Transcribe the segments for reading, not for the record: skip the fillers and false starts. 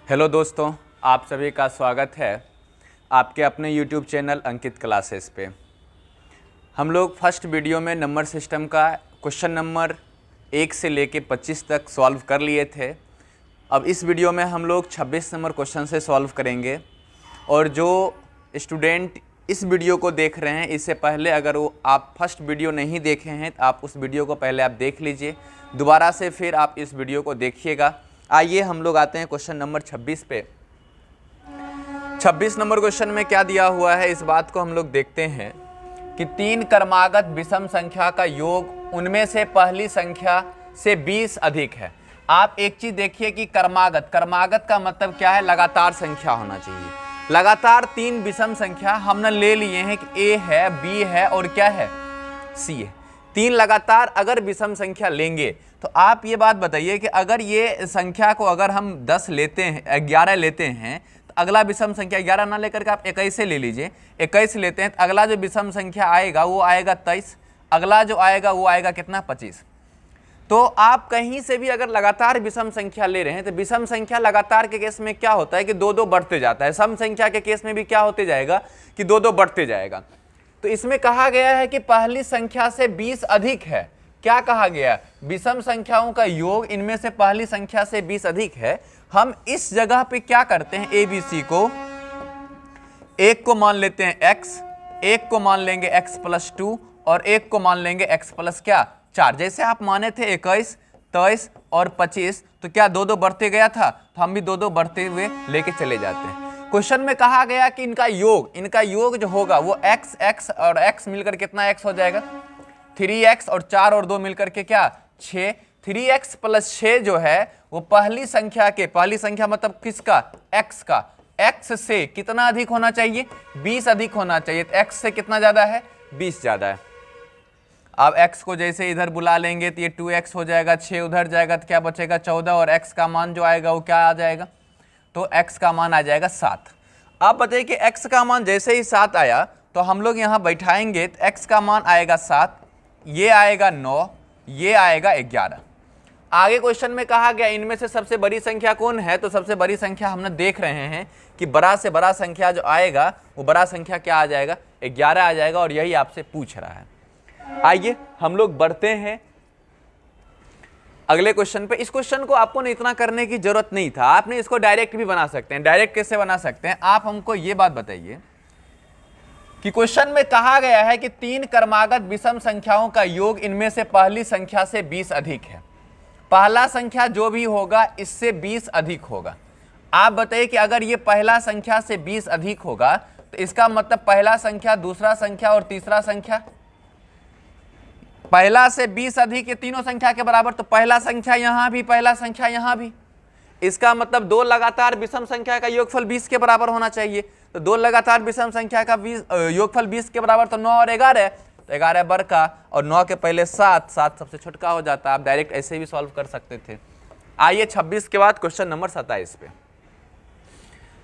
Hello दोस्तों, आप सभी का स्वागत है आपके अपने YouTube चैनल अंकित क्लासेस पे। हम लोग फर्स्ट वीडियो में नंबर सिस्टम का क्वेश्चन नंबर 1 से लेके 25 तक सॉल्व कर लिए थे। अब इस वीडियो में हम लोग 26 नंबर क्वेश्चन से सॉल्व करेंगे। और जो स्टूडेंट इस वीडियो को देख रहे हैं, इससे पहले अगर वो आप फर्स्ट वीडियो नहीं देखे हैं तो आप उस वीडियो को पहले आप देख लीजिए, दोबारा से फिर आप इस वीडियो को देखिएगा। आइए हम लोग आते हैं क्वेश्चन नंबर 26 पे। 26 नंबर क्वेश्चन में क्या दिया हुआ है, इस बात को हम लोग देखते हैं कि 3 क्रमागत विषम संख्या का योग उनमें से पहली संख्या से 20 अधिक है। आप एक चीज देखिए कि क्रमागत का मतलब क्या है, लगातार संख्या होना चाहिए। लगातार 3 विषम संख्या हमने ले लिए हैं कि ए है, बी है और क्या है, सी है। 3 लगातार अगर विषम संख्या लेंगे तो आप ये बात बताइए कि अगर ये संख्या को अगर हम 10 लेते हैं, 11 लेते हैं, तो अगला विषम संख्या 11 ना लेकर के आप 21 से ले लीजिए। 21 लेते हैं तो अगला जो विषम संख्या आएगा वो आएगा 23, अगला जो आएगा वो आएगा कितना, 25। तो आप कहीं से भी अगर लगातार विषम संख्या ले रहे हैं तो विषम संख्या लगातार के केस में क्या होता है कि 2-2 बढ़ते जाता है। सम संख्या के केस में भी क्या होते जाएगा कि 2-2 बढ़ते जाएगा। तो इसमें कहा गया है कि पहली संख्या से 20 अधिक है। क्या कहा गया, विषम संख्याओं का योग इनमें से पहली संख्या से 20 अधिक है। हम इस जगह पे क्या करते हैं, ए बी सी को, एक को मान लेते हैं x, एक को मान लेंगे x+2 और एक को मान लेंगे x+ क्या, 4। जैसे आप माने थे 21, 23 और 25, तो क्या 2-2 बढ़ते गया था, तो हम भी 2-2 बढ़ते हुए लेके चले जाते हैं। क्वेश्चन में कहा गया कि इनका योग जो होगा वो x और x मिलकर कितना x हो जाएगा, 3x और 4 और 2 मिलकर के क्या, 6। 3x + 6 जो है वो पहली संख्या मतलब किसका, x का, x से कितना अधिक होना चाहिए, 20 अधिक होना चाहिए। तो x से कितना ज्यादा है, 20 ज्यादा है। अब x को जैसे इधर बुला लेंगे तो ये 2x हो जाएगा, 6 उधर जाएगा तो क्या बचेगा, 14, और x का मान जो आएगा वो क्या आ जाएगा, तो x का मान आ जाएगा 7। आप बताइए कि x का मान जैसे ही 7 आया तो हम लोग यहाँ बैठाएंगे तो x का मान आएगा 7, ये आएगा 9, ये आएगा 11। आगे क्वेश्चन में कहा गया इनमें से सबसे बड़ी संख्या कौन है, तो सबसे बड़ी संख्या हमने देख रहे हैं कि बड़ा से बड़ा संख्या जो आएगा वो बड़ा संख्या क्या आ जाएगा, 11 आ जाएगा, और यही आपसे पूछ रहा है। आइए हम लोग बढ़ते हैं अगले क्वेश्चन पे। इस क्वेश्चन को आपको इतना करने की जरूरत नहीं था, आपने इसको डायरेक्ट भी बना सकते हैं। डायरेक्ट कैसे बना सकते हैं, आप हमको ये बात बताइए कि क्वेश्चन में कहा गया है कि 3 क्रमागत विषम संख्याओं का योग इनमें से पहली संख्या से 20 अधिक है। पहला संख्या जो भी होगा इससे 20 अधिक होगा। आप बताइए कि अगर ये पहला संख्या से 20 अधिक होगा तो इसका मतलब पहला संख्या, दूसरा संख्या और तीसरा संख्या, पहला से 20 अधिक ये तीनों संख्या के बराबर, तो पहला संख्या यहां भी, पहला संख्या यहां भी। इसका मतलब 2 लगातार विषम संख्या का योगफल 20 के बराबर होना चाहिए। तो 2 लगातार विषम संख्या का योगफल 20 के बराबर, तो 9 और 11, तो 11 बड़का और 9 के पहले 7 सबसे छोटका हो जाता। आप डायरेक्ट ऐसे भी सॉल्व कर सकते थे। आइए 26 के बाद क्वेश्चन नंबर 27 पे।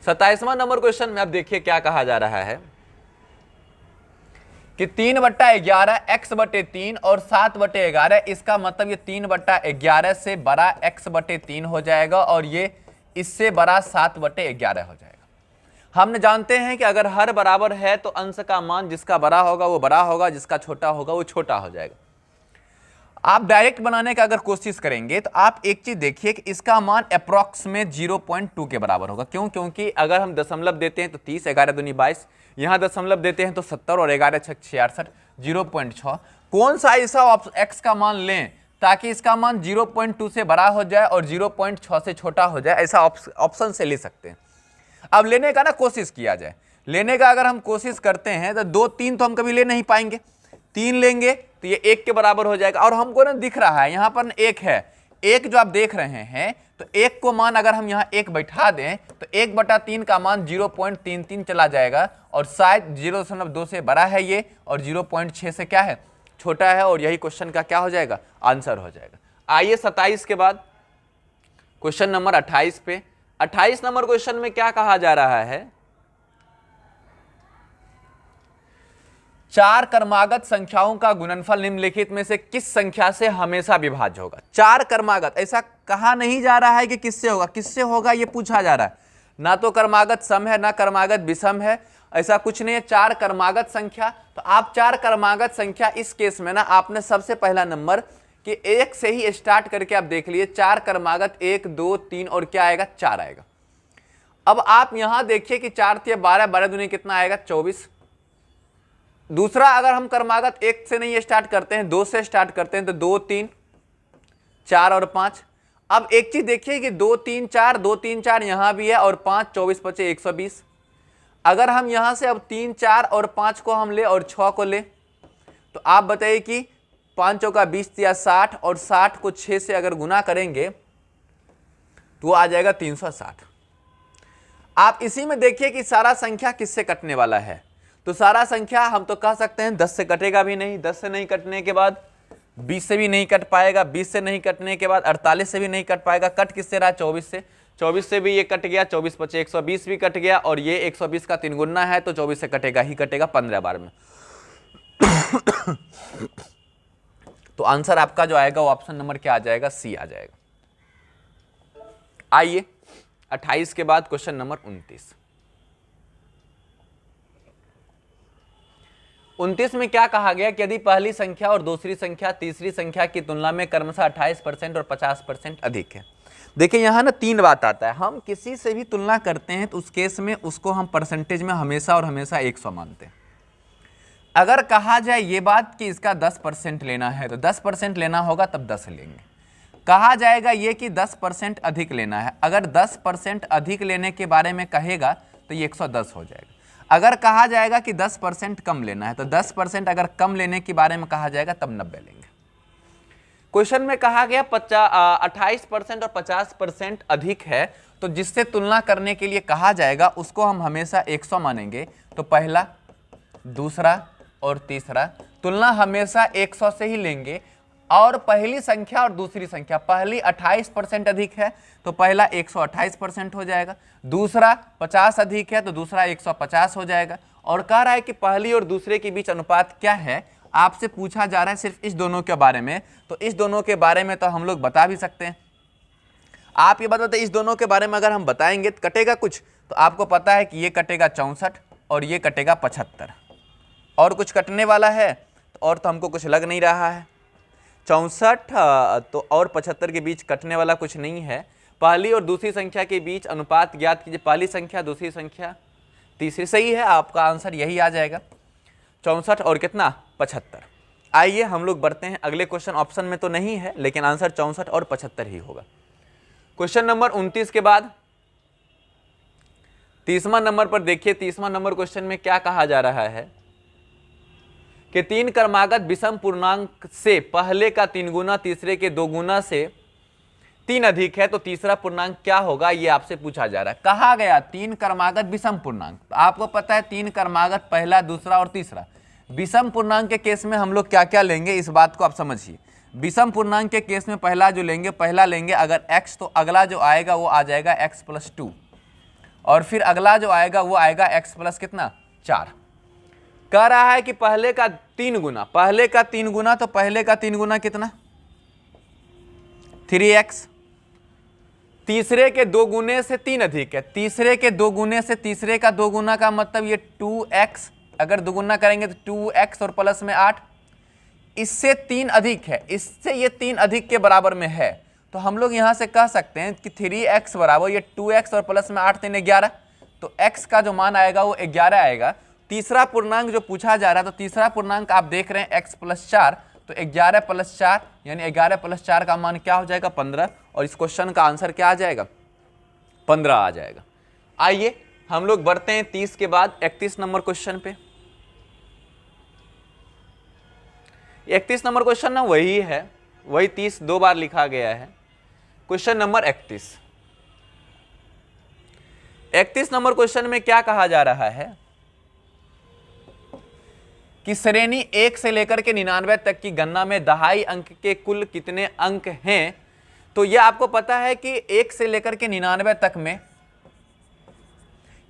27वां नंबर क्वेश्चन में अब देखिए क्या कहा जा रहा है कि 3/11 x/3 और 7/11, इसका मतलब ये 3/11 से बड़ा x/3 हो जाएगा और ये इससे बड़ा 7/11 हो जाएगा। हमने जानते हैं कि अगर हर बराबर है तो अंश का मान जिसका बड़ा होगा वो बड़ा होगा, जिसका छोटा होगा वो छोटा हो जाएगा। आप डायरेक्ट बनाने का अगर कोशिश करेंगे तो आप एक चीज देखिए कि इसका मान अप्रॉक्स में 0.2 के बराबर होगा। क्यों, क्योंकि अगर हम दशमलव देते हैं तो 30, 11 दूनी 22, यहां दशमलव देते हैं तो 70 और 11 छक 66, 0.6। कौन सा ऐसा x का मान लें ताकि इसका मान 0.2 से बड़ा हो जाए और 0.6 से छोटा हो जाए, ऐसा ऑप्शन से ले सकते हैं। अब लेने का ना कोशिश किया जाए, लेने का अगर हम कोशिश करते हैं तो 2, 3 तो हम कभी ले नहीं पाएंगे। 3 लेंगे तो ये 1 के बराबर हो जाएगा, और हमको ना दिख रहा है यहाँ पर 1 है, 1 जो आप देख रहे हैं, तो 1 को मान अगर हम यहाँ 1 बैठा दें तो 1/3 का मान 0.33 चला जाएगा, और शायद 0.2 से बड़ा है ये और 0.6 से क्या है, छोटा है, और यही क्वेश्चन का क्या हो जाएगा, आंसर हो जाएगा। आइए 27 के बाद क्वेश्चन नंबर 28 पे। 28 नंबर क्वेश्चन में क्या कहा जा रहा है चार क्रमागत संख्याओं का गुणनफल निम्नलिखित में से किस संख्या से हमेशा विभाज्य होगा। चार क्रमागत, ऐसा कहा नहीं जा रहा है कि किससे होगा, किससे होगा ये पूछा जा रहा है। ना तो क्रमागत सम है ना क्रमागत विषम है, ऐसा कुछ नहीं है। चार क्रमागत संख्या, तो आप चार क्रमागत संख्या इस केस में ना आपने सबसे पहला नंबर कि एक से ही स्टार्ट करके आप देख लिए, चार क्रमागत 1 2 3 और क्या आएगा 4 आएगा। अब आप यहां देखिए कि 4 × 12, 12 दूनी कितना आएगा 24। दूसरा अगर हम क्रमागत 1 से नहीं स्टार्ट करते हैं, 2 से स्टार्ट करते हैं, तो 2 3 4 और 5। अब एक चीज देखिए कि 2 3 4, 2 3 4 यहां भी है और 5 24 25 120। अगर हम यहां से अब 3 4 और 5 को हम ले और 6 को ले, तो आप बताइए कि 5 चौका 20 या 60 और 60 को 6 से अगर गुना करेंगे तो आ जाएगा 360। आप इसी में देखिए कि सारा संख्या किससे कटने वाला है। तो सारा संख्या हम तो कह सकते हैं 10 से कटेगा भी नहीं, 10 से नहीं कटने के बाद 20 से भी नहीं कट पाएगा, 20 से नहीं कटने के बाद 48 से भी नहीं कट पाएगा। कट किससे रहा 24 से, 24 से भी ये कट गया, 24 25 120 भी कट गया और ये 120 का 3 गुना है तो 24 से कटेगा ही कटेगा 15 बार में। तो आंसर आपका जो आएगा वो ऑप्शन नंबर क्या आ जाएगा, सी आ जाएगा। आइए 28 के बाद क्वेश्चन नंबर 29। 29 में क्या कहा गया कि यदि पहली संख्या और दूसरी संख्या तीसरी संख्या की तुलना में क्रमशः 28% और 50% अधिक है। देखिए यहां ना 3 बात आता है, हम किसी से भी तुलना करते हैं तो उस केस में उसको हम परसेंटेज में हमेशा और हमेशा 100 मानते हैं। अगर कहा जाए ये बात कि इसका 10% लेना है तो 10% लेना होगा तब 10 लेंगे। कहा जाएगा ये कि 10% अधिक लेना है, अगर 10% अधिक लेने के बारे में कहेगा तो ये 110 हो जाएगा। अगर कहा जाएगा कि 10% कम लेना है तो 10% अगर कम लेने के बारे में कहा जाएगा तब 90 लेंगे। क्वेश्चन में कहा गया 28% और 50% अधिक है, तो जिससे तुलना करने के लिए कहा जाएगा उसको हम हमेशा 100 मानेंगे। तो पहला, दूसरा और तीसरा तुलना हमेशा 100 से ही लेंगे। और पहली संख्या और दूसरी संख्या, पहली 28% अधिक है तो पहला 128% हो जाएगा, दूसरा 50 अधिक है तो दूसरा 150 हो जाएगा। और कह रहा है कि पहली और दूसरे के बीच अनुपात क्या है, आपसे पूछा जा रहा है सिर्फ इस दोनों के बारे में। तो इस दोनों के बारे में तो हम लोग बता भी सकते हैं। आप ये बताते इस दोनों के बारे में अगर हम बताएंगे तो कटेगा कुछ, तो आपको पता है कि ये कटेगा 64 और ये कटेगा 75। और कुछ कटने वाला है और तो हमको कुछ लग नहीं रहा है। 64 तो और 75 के बीच कटने वाला कुछ नहीं है। पहली और दूसरी संख्या के बीच अनुपात ज्ञात कीजिए, पहली संख्या दूसरी संख्या तीसरी। सही है, आपका आंसर यही आ जाएगा 64 और कितना 75। आइए हम लोग बढ़ते हैं अगले क्वेश्चन। ऑप्शन में तो नहीं है लेकिन आंसर 64 और 75 ही होगा। क्वेश्चन नंबर 29 के बाद 30वां नंबर पर देखिए। 30वां नंबर क्वेश्चन में क्या कहा जा रहा है कि 3 क्रमागत विषम पूर्णांक से पहले का 3 गुना तीसरे के 2 गुना से 3 अधिक है, तो तीसरा पूर्णांक क्या होगा, ये आपसे पूछा जा रहा है। कहा गया 3 क्रमागत विषम पूर्णांक, तो आपको पता है 3 क्रमागत पहला, दूसरा और तीसरा। विषम पूर्णांक के केस में हम लोग क्या क्या लेंगे इस बात को आप समझिए। विषम पूर्णांक के केस में पहला जो लेंगे, पहला लेंगे अगर x, तो अगला जो आएगा वो आ जाएगा x + 2 और फिर अगला जो आएगा वो आएगा x + कितना 4। कह रहा है कि पहले का 3 गुना, पहले का 3 गुना, तो पहले का 3 गुना कितना 3x। तीसरे के 2 गुने से 3 अधिक है, तीसरे के 2 गुने से तीसरे का 2 गुना का मतलब ये 2x, अगर दोगुना करेंगे तो 2x और प्लस में 8, इससे 3 अधिक है, इससे ये 3 अधिक के बराबर में है। तो हम लोग यहां से कह सकते हैं कि 3x बराबर ये 2x और प्लस में 8 3 11, तो x का जो मान आएगा वो 11 आएगा। तीसरा पूर्णांक जो पूछा जा रहा है, तो तीसरा पूर्णांक आप देख रहे हैं x + 4, तो 11 + 4 यानी 11 + 4 का मान क्या हो जाएगा 15, और इस क्वेश्चन का आंसर क्या आ जाएगा 15 आ जाएगा। आइए हम लोग बढ़ते हैं 30 के बाद 31 नंबर क्वेश्चन पे। 31 नंबर क्वेश्चन ना वही है, वही 30 2 बार लिखा गया है। Question number 31। 31 नंबर क्वेश्चन में क्या कहा जा रहा है कि श्रेणी 1 से लेकर के 99 तक की गणना में दहाई अंक के कुल कितने अंक हैं। तो यह आपको पता है कि 1 से लेकर के 99 तक में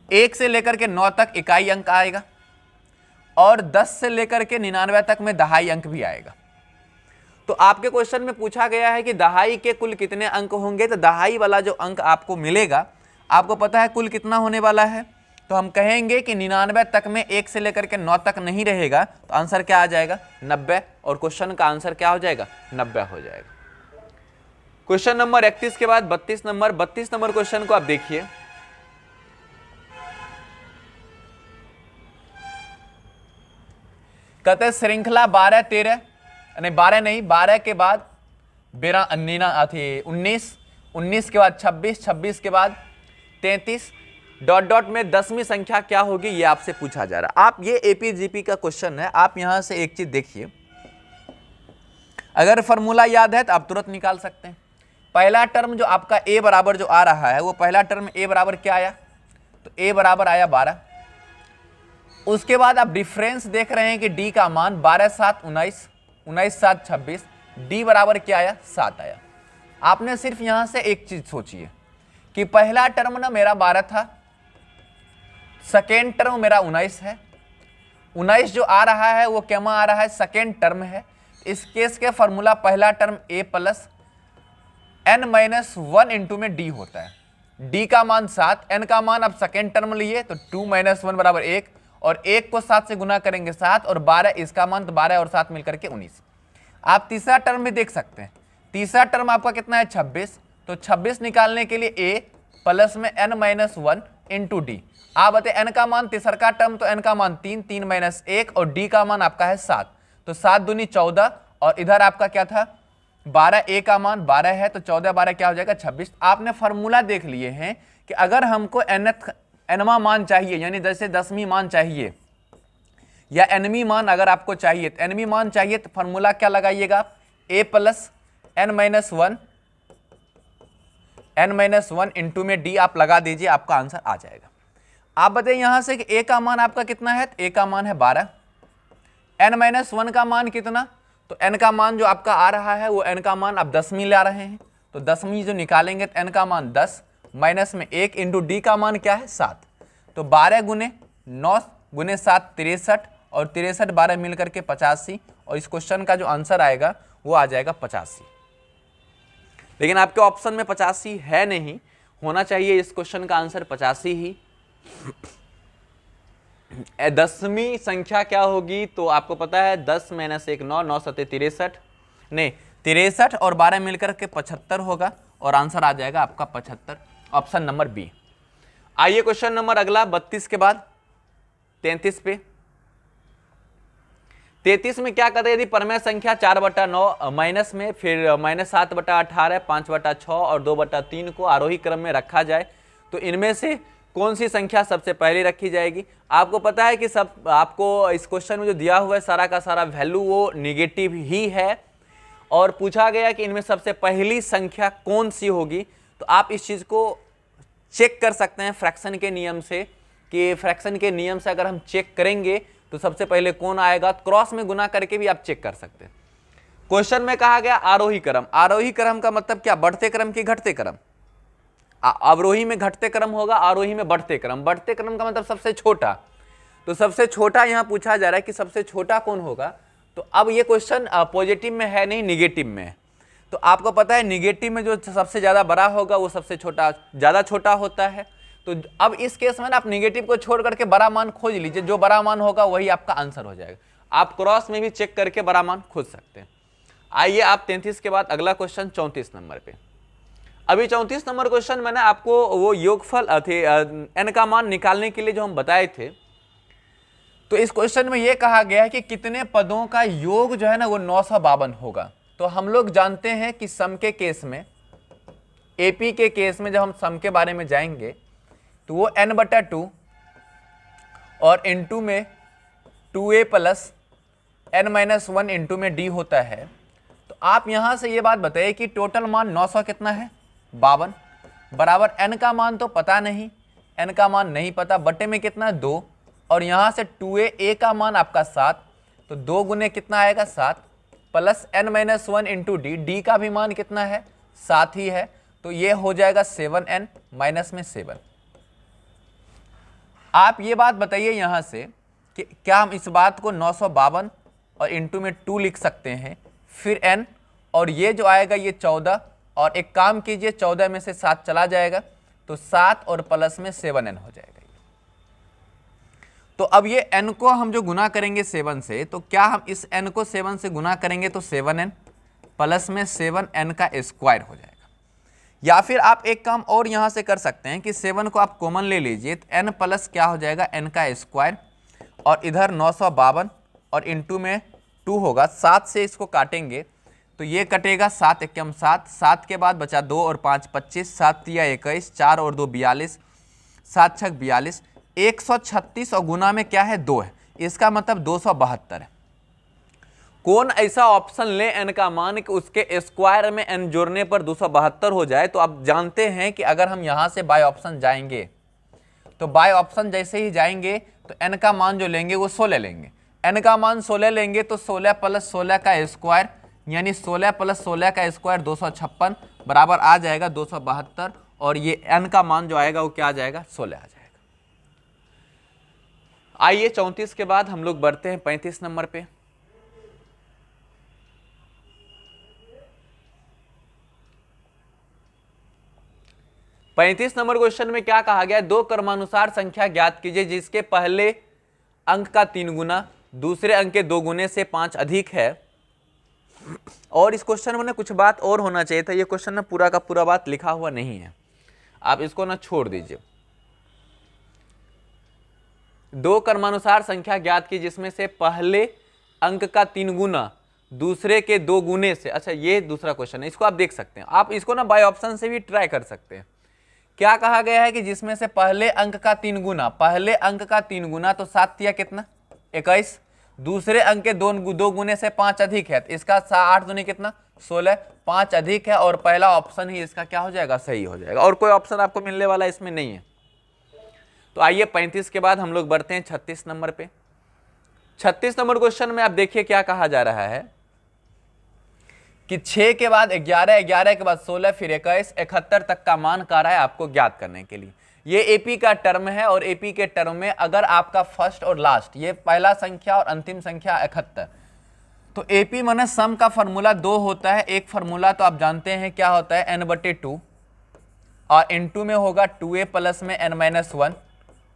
1 से लेकर के 9 तक इकाई अंक आएगा और 10 से लेकर के 99 तक में दहाई अंक भी आएगा। तो आपके क्वेश्चन में पूछा गया है कि दहाई के कुल कितने अंक होंगे, तो दहाई वाला जो अंक आपको मिलेगा, आपको पता है कुल कितना होने वाला है, तो हम कहेंगे कि 99 तक में 1 से लेकर के 9 तक नहीं रहेगा, तो आंसर क्या आ जाएगा 90, और क्वेश्चन का आंसर क्या हो जाएगा 90 हो जाएगा। क्वेश्चन नंबर 31 के बाद 32 नंबर क्वेश्चन को आप देखिए। कहते हैं श्रृंखला 12 13 नहीं 12 नहीं 12 के बाद 19 के बाद 26 के बाद 33 डॉट डॉट में 10वीं संख्या क्या होगी, ये आपसे पूछा जा रहा है। आप ये एपीजीपी का क्वेश्चन है, आप यहां से एक चीज देखिए, अगर फॉर्मूला याद है तो आप तुरंत निकाल सकते हैं। पहला टर्म जो आपका a बराबर जो आ रहा है, वो पहला टर्म a बराबर क्या आया, तो a बराबर आया 12। उसके बाद आप डिफरेंस देख रहे हैं कि d का मान 12 7 19 19 7 26, d बराबर क्या आया 7 आया। आपने सिर्फ यहां से एक चीज सोचिए कि पहला टर्म ना मेरा 12 था, सेकेंड टर्म मेरा 19 है, 19 जो आ रहा है वो क्या आ रहा है सेकेंड टर्म है। इस केस के फॉर्मूला पहला term a plus n-1 into में d होता है। d का मान 7, n का मान अब सेकेंड टर्म लिए तो 2 - 1 बराबर 1, और 1 को 7 से गुना करेंगे 7, और 12 इसका मान, तो 12 और 7 मिलकर के 19। आप तीसरा टर्म भी देख सकते हैं, तीसरा टर्म आपका कितना है 26, तो 26 निकालने के लिए a प्लस में n-1 इंटू डी। आप बताए n का मान, तीसरा टर्म तो n का मान 3 3 - 1, और d का मान आपका है 7, तो 7 दूनी 14, और इधर आपका क्या था 12, a का मान 12 है, तो 14 12 क्या हो जाएगा 26। आपने फॉर्मूला देख लिए हैं कि अगर हमको nवां मान चाहिए, यानी जैसे 10वीं मान चाहिए या nवीं मान अगर आपको चाहिए, तो nवीं मान चाहिए तो फॉर्मूला क्या लगाइएगा, a प्लस n-1 इंटू में d आप लगा दीजिए, आपका आंसर आ जाएगा। आप बताइए यहां से कि a का मान आपका कितना है, तो a का मान है 12, n-1 का मान कितना, तो n का मान जो आपका आ रहा है वो n का मान आप 10वीं ला रहे हैं, तो 10वीं जो निकालेंगे तो n का मान 10 माइनस में 1 इंटू डी का मान क्या है 7, तो 12 गुने 9 गुने 7 63, और 63 12 मिलकर के 85, और इस क्वेश्चन का जो आंसर आएगा वो आ जाएगा 85। लेकिन आपके ऑप्शन में 85 है नहीं, होना चाहिए इस क्वेश्चन का आंसर 85 ही। 10वीं संख्या क्या होगी, तो आपको पता है 10 - 1 9, 9 7 63, नहीं 63 और 12 मिलकर के 75 होगा, और आंसर आ जाएगा आपका 75, ऑप्शन नंबर बी। आइए क्वेश्चन नंबर अगला 32 के बाद 33 पे। 33 में क्या कहते हैं, यदि परमेय संख्या 4/9 माइनस में फिर -7/18 5/6 और 2/3 को आरोही क्रम में रखा जाए, तो इनमें से कौन सी संख्या सबसे पहले रखी जाएगी। आपको पता है कि सब आपको इस क्वेश्चन में जो दिया हुआ है सारा का सारा वैल्यू वो निगेटिव ही है, और पूछा गया कि इनमें सबसे पहली संख्या कौन सी होगी। तो आप इस चीज को चेक कर सकते हैं फ्रैक्शन के नियम से, कि फ्रैक्शन के नियम से अगर हम चेक करेंगे तो सबसे पहले कौन आएगा, क्रॉस में गुना करके भी आप चेक कर सकते हैं। क्वेश्चन में कहा गया आरोही क्रम, आरोही क्रम का मतलब क्या, बढ़ते क्रम की घटते क्रम। अवरोही में घटते क्रम होगा, आरोही में बढ़ते क्रम। बढ़ते क्रम का मतलब सबसे छोटा, तो सबसे छोटा यहां पूछा जा रहा है कि सबसे छोटा कौन होगा। तो अब ये क्वेश्चन पॉजिटिव में है नहीं, निगेटिव में है। तो आपको पता है निगेटिव में जो सबसे ज्यादा बड़ा होगा वो सबसे छोटा ज्यादा छोटा होता है। तो अब इस केस में ना आप निगेटिव को छोड़ करके बड़ा मान खोज लीजिए, जो बड़ा मान होगा वही आपका आंसर हो जाएगा। आप क्रॉस में भी चेक करके बड़ा मान खोज सकते हैं। आइए आप 33 के बाद अगला क्वेश्चन 34 नंबर पे। अभी 34 नंबर क्वेश्चन मैंने आपको वो योगफल थे n का मान निकालने के लिए जो हम बताए थे, तो इस क्वेश्चन में ये कहा गया है कि कितने पदों का योग जो है ना वो 952 होगा। तो हम लोग जानते हैं कि सम के केस में, एपी के केस में जब हम सम के बारे में जाएंगे तो वो n/2 और इंटू में 2a प्लस n-1 इंटू में d होता है। तो आप यहां से ये बात बताइए कि टोटल मान 900 कितना है 52, बराबर n का मान तो पता नहीं, n का मान नहीं पता, बटे में कितना 2, और यहां से 2a का मान आपका 7, तो 2 गुने कितना आएगा 7, plus n-1 into D, D का भी मान कितना है 7 ही है, तो ये हो जाएगा 7n माइनस में 7। आप ये बात बताइए यहां से कि क्या हम इस बात को 952 और इंटू में 2 लिख सकते हैं, फिर n, और ये जो आएगा ये 14, और एक काम कीजिए 14 में से 7 चला जाएगा तो 7 और प्लस में 7n हो जाएगा। तो अब ये n को हम जो गुना करेंगे 7 से, तो क्या हम इस n को 7 से गुना करेंगे तो 7n प्लस में 7n का स्क्वायर हो जाएगा। या फिर आप एक काम और यहाँ से कर सकते हैं कि 7 को आप कॉमन ले लीजिए, तो n प्लस क्या हो जाएगा n का स्क्वायर, और इधर 952 और इंटू में 2 होगा, 7 से इसको काटेंगे तो ये कटेगा 7 एकम 7, 7 के बाद बचा 2 और 5 25, 7 तिया 21, 4 और 2 42, 7 छक 42, 136 और गुना में क्या है 2 है, इसका मतलब 272 है। कौन ऐसा ऑप्शन ले n का मान कि उसके स्क्वायर में n जोड़ने पर 272 हो जाए। तो आप जानते हैं कि अगर हम यहां से बाय ऑप्शन जाएंगे तो बाय ऑप्शन जैसे ही जाएंगे तो n का मान जो लेंगे वो 16 लेंगे, n का मान 16 लेंगे तो 16 प्लस 16 का स्क्वायर यानी 16 प्लस 16 का स्क्वायर 256 बराबर आ जाएगा 272, और ये n का मान जो आएगा वो क्या आ जाएगा 16 आ जाएगा। आइए 34 के बाद हम लोग बढ़ते हैं 35 नंबर पे। पैंतीस नंबर क्वेश्चन में क्या कहा गया, दो क्रमानुसार संख्या ज्ञात कीजिए जिसके पहले अंक का 3 गुना दूसरे अंक के 2 गुने से 5 अधिक है। और इस क्वेश्चन में ना कुछ बात और होना चाहिए था, ये क्वेश्चन ना पूरा का पूरा बात लिखा हुआ नहीं है, आप इसको ना छोड़ दीजिए। दो क्रमानुसार संख्या ज्ञात की जिसमें से पहले अंक का 3 गुना दूसरे के 2 गुने से, अच्छा ये दूसरा क्वेश्चन है, इसको आप देख सकते हैं, आप इसको ना बाय ऑप्शन से भी ट्राई कर सकते हैं। क्या कहा गया है कि जिसमें से पहले अंक का 3 गुना, पहले अंक का 3 गुना तो 7 तिया कितना 21, दूसरे अंक के 2 गुने से 5 अधिक है तो इसका 8 दूनी कितना 16, 5 अधिक है, और पहला ऑप्शन ही इसका क्या हो जाएगा सही हो जाएगा, और कोई ऑप्शन आपको मिलने वाला इसमें नहीं है। तो आइए 35 के बाद हम लोग बढ़ते हैं 36 नंबर पे। 36 नंबर क्वेश्चन में आप देखिए क्या कहा जा रहा है कि 6 के बाद 11, 11 के बाद 16, फिर 21, 71 तक का मान का रहा है आपको ज्ञात करने के लिए। ये एपी का टर्म है, और एपी के टर्म में अगर आपका फर्स्ट और लास्ट, ये पहला संख्या और अंतिम संख्या 71, तो एपी माने सम का फॉर्मूला 2 होता है। एक फॉर्मूला तो आप जानते हैं क्या होता है n/2, और इनटू में होगा 2a प्लस में n-1,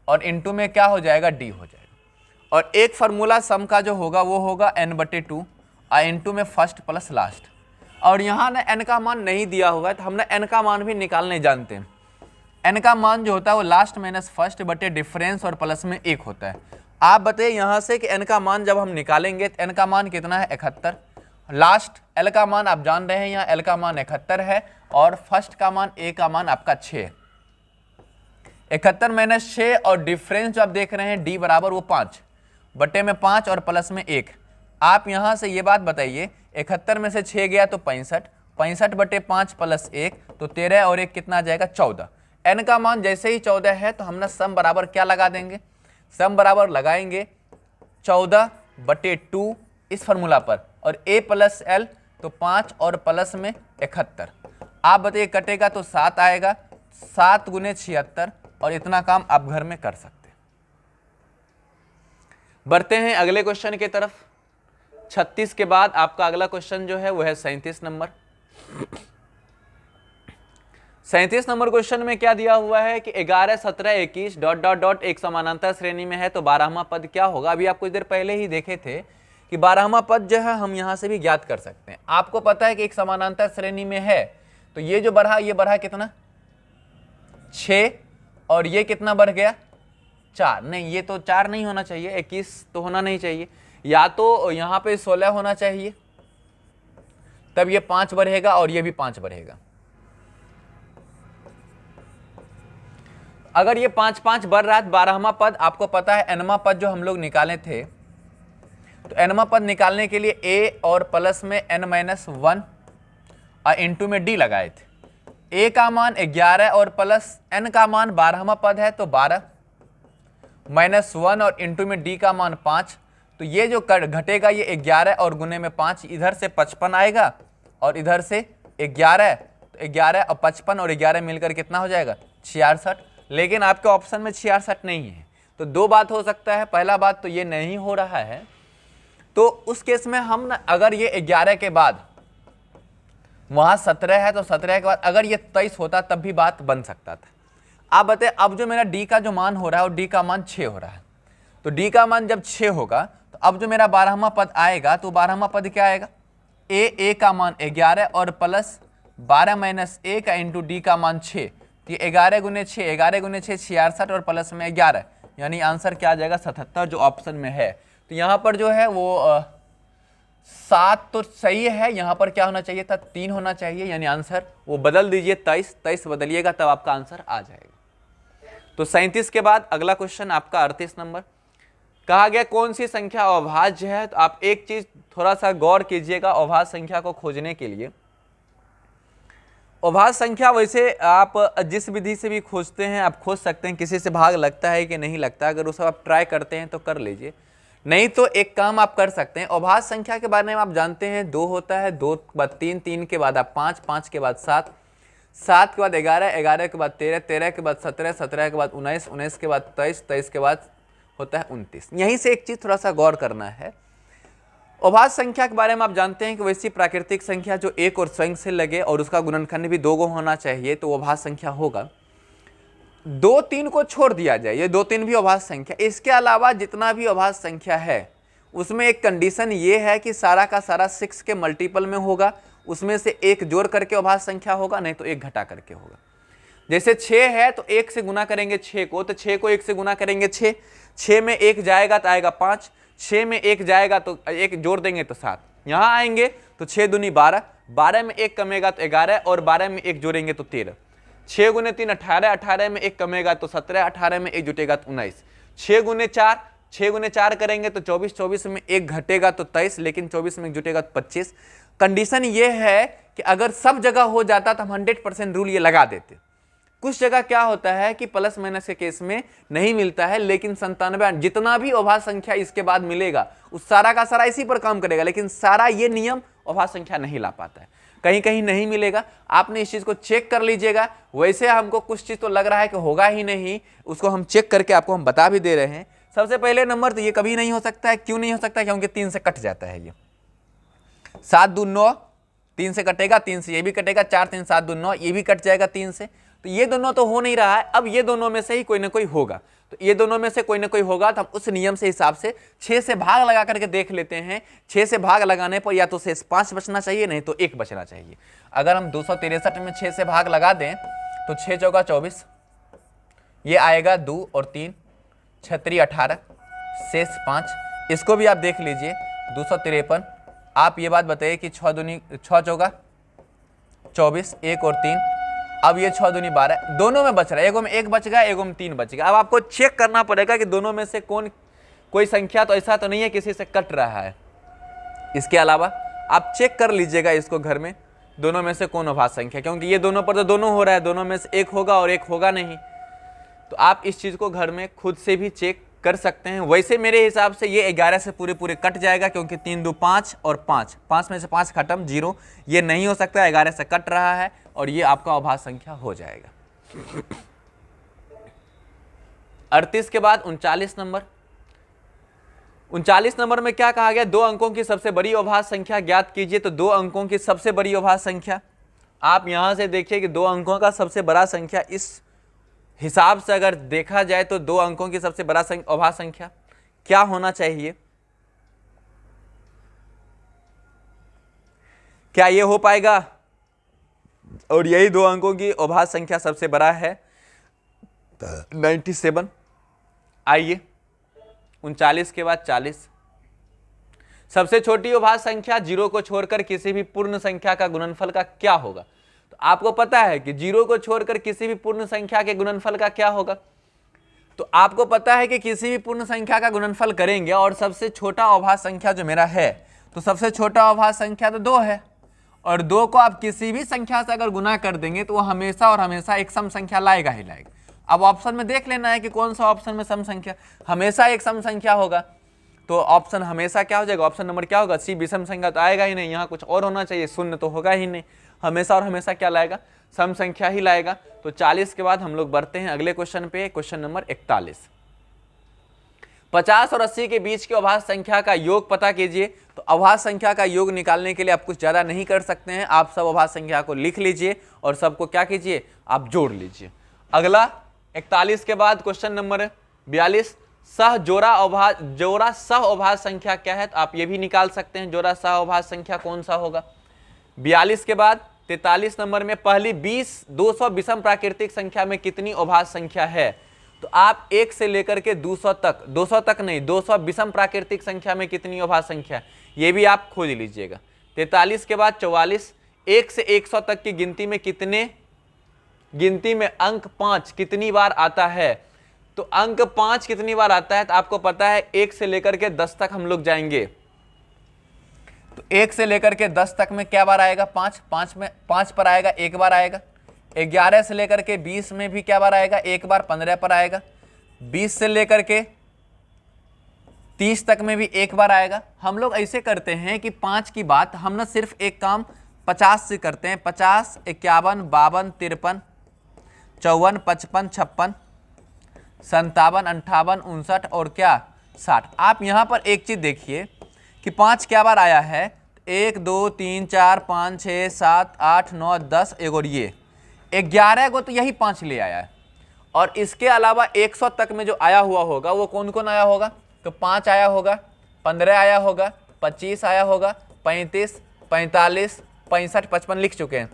और इनटू में क्या हो जाएगा d हो जाएगा। और एक फॉर्मूला सम का जो होगा वो होगा n/2 और इनटू में फर्स्ट प्लस लास्ट। और यहाँ ना n का मान नहीं दिया हुआ है तो हम ना n का मान भी निकालने जानते हैं। n का मान जो होता है वो लास्ट माइनस फर्स्ट बटे डिफरेंस और प्लस में 1 होता है। आप बताइए यहाँ से कि n का मान जब हम निकालेंगे तो n का मान कितना है 71, लास्ट l का मान आप जान रहे हैं यहाँ l का मान 71 है, और फर्स्ट का मान a का मान आपका 6 है। 71 माइनस 6 और डिफरेंस जो आप देख रहे हैं d बराबर वो 5 बटे में 5 और प्लस में 1। आप यहाँ से ये बात बताइए 71 में से 6 गया तो 65, 65 बटे 5 प्लस 1 तो 13 और 1 कितना आ जाएगा 14। n का मान जैसे ही 14 है तो हम ना सम बराबर क्या लगा देंगे, सम बराबर लगाएंगे 14 बटे 2 इस फार्मूला पर, और a प्लस l तो 5 और प्लस में 71। आप बताइए कटेगा तो 7 आएगा, 7 गुने 76, और इतना काम आप घर में कर सकते हैं। बढ़ते हैं अगले क्वेश्चन की तरफ। 36 के बाद आपका अगला क्वेश्चन जो है वो है 37 नंबर। 37 नंबर क्वेश्चन में क्या दिया हुआ है कि 11, 17, 21 ... एक समानांतर श्रेणी में है तो 12वां पद क्या होगा। अभी आप कुछ देर पहले ही देखे थे कि 12वां पद जो है हम यहां से भी ज्ञात कर सकते हैं। आपको पता है कि एक समानांतर श्रेणी में है तो ये जो बढ़ा, ये बढ़ा कितना 6, और ये कितना बढ़ गया 4। नहीं, ये तो 4 नहीं होना चाहिए, 21 तो होना नहीं चाहिए, या तो यहाँ पे 16 होना चाहिए, तब ये 5 बढ़ेगा और ये भी 5 बढ़ेगा। अगर ये 5 5 बढ़ रहा है 12वां पद, आपको पता है nवां पद जो हम लोग निकाले थे, तो nवां पद निकालने के लिए a और प्लस में n-1 और इंटू में d लगाए थे। a का मान 11 और प्लस n का मान 12वां पद है तो 12 -1 और इंटू में d का मान 5, तो ये जो घटेगा ये 11 और गुने में 5, इधर से 55 आएगा और इधर से 11, तो 11 और 55 और 11 मिलकर कितना हो जाएगा 66। लेकिन आपके ऑप्शन में 66 नहीं है, तो दो बात हो सकता है, पहला बात तो ये नहीं हो रहा है, तो उस केस में हम ना, अगर ये 11 के बाद वहां 17 है तो 17 के बाद अगर ये 23 होता तब भी बात बन सकता था। आप बताए, अब जो मेरा डी का जो मान हो रहा है और डी का मान 6 हो रहा है, तो डी का मान जब 6 होगा तो अब जो मेरा 12वां पद आएगा तो 12वां पद क्या आएगा, ए का मान 11 और प्लस 12 माइनस ए का इंटू डी का मान 6, तो 11 गुने 6, 11 गुने 6 66 और प्लस में 11, यानी आंसर क्या आ जाएगा 77 जो ऑप्शन में है। तो यहाँ पर जो है वो 7 तो सही है, यहाँ पर क्या होना चाहिए था 3 होना चाहिए, यानी आंसर वो बदल दीजिए 23 बदलिएगा तब आपका आंसर आ जाएगा। तो 37 के बाद अगला क्वेश्चन आपका 38 नंबर, कहा गया कौन सी संख्या अभाज्य है। तो आप एक चीज थोड़ा सा गौर कीजिएगा, अभाज्य संख्या को खोजने के लिए अभाज्य संख्या वैसे आप जिस विधि से भी खोजते हैं आप खोज सकते हैं, किसी से भाग लगता है कि नहीं लगता, अगर वो सब आप ट्राई करते हैं तो कर लीजिए, नहीं तो एक काम आप कर सकते हैं। अभाज्य संख्या के बारे में आप जानते हैं 2 होता है, 2 के बाद 3, 3 के बाद आप 5, 5 के बाद 7, 7 के बाद 11, 11 के बाद 13, 13 के बाद 17, 17 के बाद 19, 19 के बाद 23, 23 के बाद होता है 29। यहीं से एक चीज थोड़ा सा गौर करना है, अभाज्य संख्या के बारे में आप जानते हैं कि वैसी प्राकृतिक संख्या जो एक और स्वयं से लगे और उसका गुणनखंड भी 2 होना चाहिए तो वो अभाज्य संख्या होगा। 2, 3 को छोड़ दिया जाए, ये 2, 3 भी अभाज्य संख्या, इसके अलावा जितना भी अभाज्य संख्या है उसमें एक कंडीशन ये है कि सारा का सारा 6 के मल्टीपल में होगा, उसमें से एक जोड़ करके अभाज्य संख्या होगा, नहीं तो एक घटा करके होगा। जैसे 6 है तो 1 से गुना करेंगे 6 को, तो 6 को 1 से गुना करेंगे 6, 6 में 1 जाएगा तो आएगा 5, 6 में 1 जाएगा तो 1 जोड़ देंगे तो 7, यहाँ आएंगे तो 6 दूनी 12, 12 में 1 कमेगा तो 11 और 12 में 1 जोड़ेंगे तो 13, 6 गुने 3 18, 18 में 1 कमेगा तो 17, 18 में 1 जुटेगा तो 19, 6 गुने 4, 6 गुने 4 करेंगे तो 24, 24 में 1 घटेगा तो 23, लेकिन 24 में 1 जुटेगा तो 25। कंडीशन ये है कि अगर सब जगह हो जाता तो हम 100% रूल ये लगा देते। कुछ जगह क्या होता है कि प्लस माइनस के केस में नहीं मिलता है, लेकिन 97 जितना भी अभाज्य संख्या इसके बाद मिलेगा उस सारा का सारा इसी पर काम करेगा, लेकिन सारा ये नियम अभाज्य संख्या नहीं ला पाता है, कहीं कहीं नहीं मिलेगा। आपने इस चीज को चेक कर लीजिएगा। वैसे हमको कुछ चीज तो लग रहा है कि होगा ही नहीं, उसको हम चेक करके आपको हम बता भी दे रहे हैं। सबसे पहले नंबर तो ये कभी नहीं हो सकता है, क्यों नहीं हो सकता है, क्योंकि 3 से कट जाता है, ये 7 दून 9, 3 से कटेगा, 3 से ये भी कटेगा, 4 3 7 दून 9, ये भी कट जाएगा 3 से, तो ये दोनों तो हो नहीं रहा है। अब ये दोनों में से ही कोई ना कोई होगा, तो ये दोनों में से कोई ना कोई होगा, तो हम उस नियम से हिसाब से 6 से भाग लगा करके देख लेते हैं। 6 से भाग लगाने पर या तो शेष 5 बचना चाहिए, नहीं तो 1 बचना चाहिए। अगर हम 263 में 6 से भाग लगा दें तो 6 चौका 24, ये आएगा 2 और 3, 6 3 18, शेष 5। इसको भी आप देख लीजिए 253। आप ये बात बताइए कि 6 चौका 24, 1 और 3, अब ये 6 दूनी 12, दोनों में बच रहा है, एगो में 1 बच गया, एगो में 3 बच गया। अब आपको चेक करना पड़ेगा कि दोनों में से कोई संख्या तो ऐसा तो नहीं है किसी से कट रहा है। इसके अलावा आप चेक कर लीजिएगा इसको घर में, दोनों में से कौन अभाज्य संख्या, क्योंकि ये दोनों पर तो दोनों हो रहा है, दोनों में से एक होगा और एक होगा नहीं। तो आप इस चीज को घर में खुद से भी चेक कर सकते हैं। वैसे मेरे हिसाब से ये 11 से पूरे कट जाएगा, क्योंकि 3 2 5 और 5 में से 5 खत्म, 0, ये नहीं हो सकता, 11 से कट रहा है और ये आपका अभाज्य संख्या हो जाएगा। 38 के बाद 39 नंबर। 39 नंबर में क्या कहा गया, 2 अंकों की सबसे बड़ी अभाज्य संख्या ज्ञात कीजिए। तो 2 अंकों की सबसे बड़ी अभाज्य संख्या, आप यहां से देखिए कि 2 अंकों का सबसे बड़ा संख्या, इस हिसाब से अगर देखा जाए तो 2 अंकों की सबसे बड़ा अभाज्य संख्या क्या होना चाहिए, क्या ये हो पाएगा? और यही 2 अंकों की अभाज्य संख्या सबसे बड़ा है 97। आइए 39 के बाद 40। सबसे छोटी अभाज्य संख्या 0 को छोड़कर किसी भी पूर्ण संख्या का गुणनफल का क्या होगा? तो आपको पता है कि 0 को छोड़कर किसी भी पूर्ण संख्या के गुणनफल का क्या होगा। तो आपको पता है कि किसी भी पूर्ण संख्या का गुणनफल करेंगे और सबसे छोटा अभाज्य संख्या जो मेरा है, तो सबसे छोटा अभाज्य संख्या तो 2 है, और 2 को आप किसी भी संख्या से अगर गुना कर देंगे तो वो हमेशा और हमेशा एक सम संख्या लाएगा ही लाएगा। अब ऑप्शन में देख लेना है कि कौन सा ऑप्शन में सम संख्या, हमेशा एक सम संख्या होगा, तो ऑप्शन हमेशा क्या हो जाएगा, ऑप्शन नंबर क्या होगा, सी। विषम संख्या तो आएगा ही नहीं, यहाँ कुछ और होना चाहिए, शून्य तो होगा ही नहीं, हमेशा और हमेशा क्या लाएगा, सम संख्या ही लाएगा। तो 40 के बाद हम लोग बढ़ते हैं अगले क्वेश्चन पे, क्वेश्चन नंबर 41। 50 और 80 के बीच की अभाज्य संख्या का योग पता कीजिए। तो अभाज्य संख्या का योग निकालने के लिए आप कुछ ज़्यादा नहीं कर सकते हैं, आप सब अभाज्य संख्या को लिख लीजिए और सबको क्या कीजिए, आप जोड़ लीजिए। अगला 41 के बाद क्वेश्चन नंबर 42, जोड़ा सह अभाज्य संख्या क्या है? तो आप ये भी निकाल सकते हैं, जोड़ा सह अभाज्य संख्या कौन सा होगा। 42 के बाद 43 नंबर में पहली 200 विषम प्राकृतिक संख्या में कितनी अभाज्य संख्या है? तो आप 1 से लेकर के 200 तक नहीं, 200 विषम प्राकृतिक संख्या में कितनी अभाज्य संख्या है, ये भी आप खोज लीजिएगा। 43 के बाद 44, 1 से 100 तक की गिनती में अंक 5 कितनी बार आता है? तो अंक 5 कितनी बार आता है? तो आपको पता है 1 से लेकर के 10 तक हम लोग जाएंगे। तो 1 से लेकर के 10 तक में क्या बार आएगा? 5 पर आएगा, एक बार आएगा। 11 से लेकर के 20 में भी क्या बार आएगा? एक बार। 15 पर आएगा। 20 से लेकर के 30 तक में भी एक बार आएगा। हम लोग ऐसे करते हैं कि 5 की बात हम ना सिर्फ एक काम 50 से करते हैं। 50, 51, 52, 53, 54, 55, 56, 57, 58, 59 और क्या 60। आप यहाँ पर एक चीज देखिए कि 5 क्या बार आया है? 1, 2, 3, 4, 5, 6, 7, 8, 9, 10, एक और ये 11 को तो यही 5 ले आया है। और इसके अलावा 100 तक में जो आया हुआ होगा वो कौन कौन आया होगा? तो 5 आया होगा, 15 आया होगा, 25 आया होगा, 35, 45, 65, 55 लिख चुके हैं।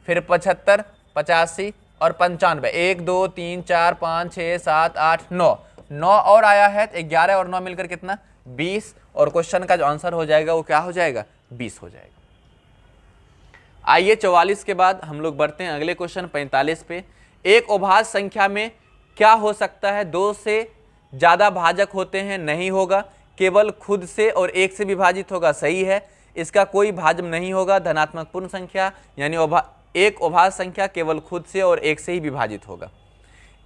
फिर 75, 85 और 95, 1, 2, 3, 4, 5, 6, 7, 8, 9 और आया है। तो 11 और 9 मिलकर कितना? 20। और क्वेश्चन का जो आंसर हो जाएगा वो क्या हो जाएगा? 20 हो जाएगा। आइए 44 के बाद हम लोग बढ़ते हैं अगले क्वेश्चन 45 पे। एक अभाज्य संख्या में क्या हो सकता है? 2 से ज्यादा भाजक होते हैं? नहीं होगा, केवल खुद से और 1 से विभाजित होगा। सही है, इसका कोई भाजक नहीं होगा। धनात्मक पूर्ण संख्या यानी एक अभाज्य संख्या केवल खुद से और 1 से ही विभाजित होगा।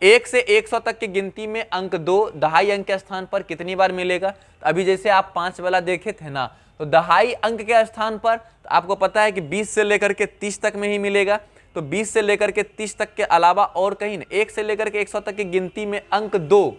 1 से 100 तक की गिनती में अंक 2 दहाई अंक के स्थान पर कितनी बार मिलेगा? तो अभी जैसे आप 5 वाला देखे थे ना, तो दहाई अंक के स्थान पर तो आपको पता है कि 20 से लेकर के 30 तक में ही मिलेगा। तो 20 से लेकर के 30 तक के अलावा और कहीं नहीं। 1 से लेकर के 100 तक की गिनती में अंक 2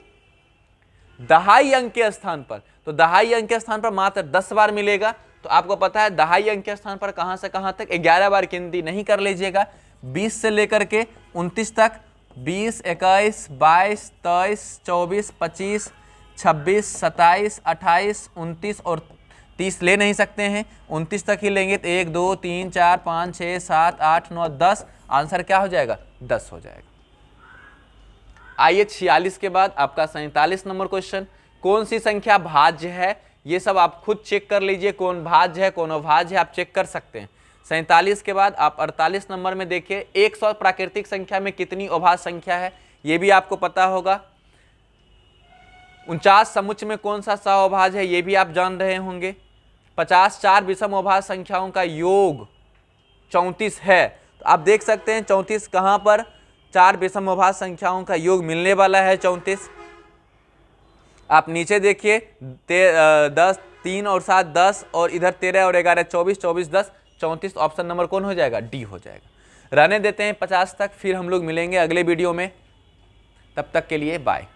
दहाई अंक के स्थान पर, तो दहाई अंक के स्थान पर मात्र 10 बार मिलेगा। तो आपको पता है दहाई अंक के स्थान पर कहां से कहां तक 11 बार गिनती नहीं कर लीजिएगा। 20 से लेकर के 29 तक 20, 21, 22, 23, 24, 25, 26, 27, 28, 29 और 30 ले नहीं सकते हैं। 29 तक ही लेंगे तो 1, 2, 3, 4, 5, 6, 7, 8, 9, 10। आंसर क्या हो जाएगा? 10 हो जाएगा। आइए 46 के बाद आपका 47 नंबर क्वेश्चन। कौन सी संख्या भाज्य है? ये सब आप खुद चेक कर लीजिए, कौन भाज्य है कौन अभाज्य है, आप चेक कर सकते हैं। 47 के बाद आप 48 नंबर में देखिए 100 प्राकृतिक संख्या में कितनी अभाज्य संख्या है? ये भी आपको पता होगा। 49 समुच्चय में कौन सा सह-अभाज्य है? ये भी आप जान रहे होंगे। 50 4 विषम अभाज्य संख्याओं का योग 34 है। तो आप देख सकते हैं 34 कहां पर 4 विषम अभाज्य संख्याओं का योग मिलने वाला है 34। आप नीचे देखिए 10, 3 और 7 10 और इधर 13 और 11 24, 24 10 34। ऑप्शन नंबर कौन हो जाएगा? डी हो जाएगा। रहने देते हैं 50 तक, फिर हम लोग मिलेंगे अगले वीडियो में। तब तक के लिए बाय।